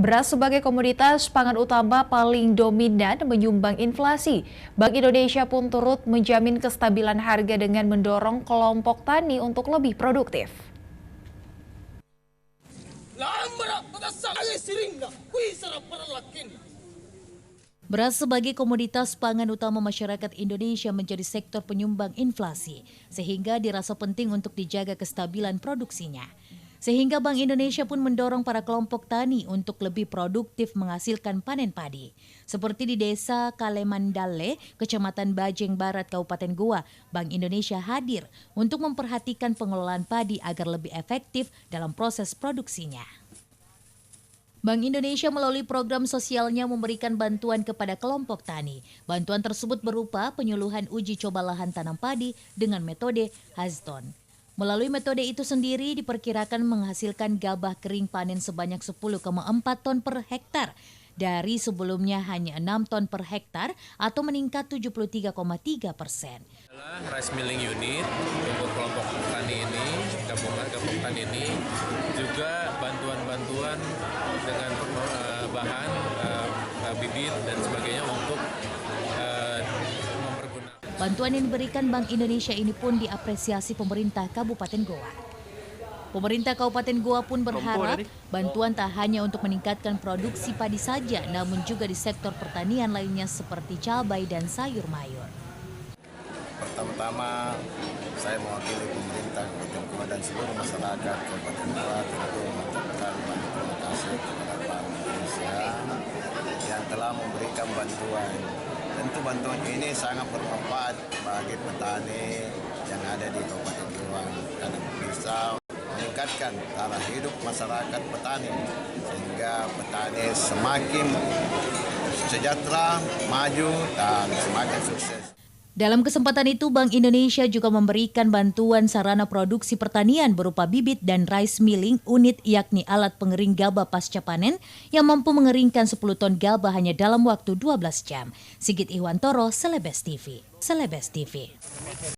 Beras sebagai komoditas pangan utama paling dominan menyumbang inflasi. Bank Indonesia pun turut menjamin kestabilan harga dengan mendorong kelompok tani untuk lebih produktif. Beras sebagai komoditas pangan utama masyarakat Indonesia menjadi sektor penyumbang inflasi, sehingga dirasa penting untuk dijaga kestabilan produksinya. Sehingga Bank Indonesia pun mendorong para kelompok tani untuk lebih produktif menghasilkan panen padi. Seperti di Desa Kalemandale, Kecamatan Bajeng Barat, Kabupaten Goa, Bank Indonesia hadir untuk memperhatikan pengelolaan padi agar lebih efektif dalam proses produksinya. Bank Indonesia melalui program sosialnya memberikan bantuan kepada kelompok tani. Bantuan tersebut berupa penyuluhan uji coba lahan tanam padi dengan metode Hazton. Melalui metode itu sendiri diperkirakan menghasilkan gabah kering panen sebanyak 10,4 ton per hektar dari sebelumnya hanya 6 ton per hektar atau meningkat 73,3%. Rice milling unit untuk kelompok tani ini, gabungan tani ini juga bantuan-bantuan dengan bahan bibit dan sebagainya untuk bantuan yang diberikan Bank Indonesia ini pun diapresiasi pemerintah Kabupaten Goa. Pemerintah Kabupaten Goa pun berharap bantuan tak hanya untuk meningkatkan produksi padi saja, namun juga di sektor pertanian lainnya seperti cabai dan sayur mayur. Pertama-tama saya mewakili pemerintah Kabupaten Goa dan seluruh masyarakat Kabupaten Goa tentu mengucapkan terima kasih kepada Bank Indonesia yang telah memberikan bantuan. Tentu bantuan ini sangat bermanfaat bagi petani yang ada di Kabupaten Goa karena bisa meningkatkan taraf hidup masyarakat petani sehingga petani semakin sejahtera, maju dan semakin sukses. Dalam kesempatan itu, Bank Indonesia juga memberikan bantuan sarana produksi pertanian berupa bibit dan rice milling unit, yakni alat pengering gabah pasca panen yang mampu mengeringkan 10 ton gabah hanya dalam waktu 12 jam. Sigit Ihwantoro, Celebes TV.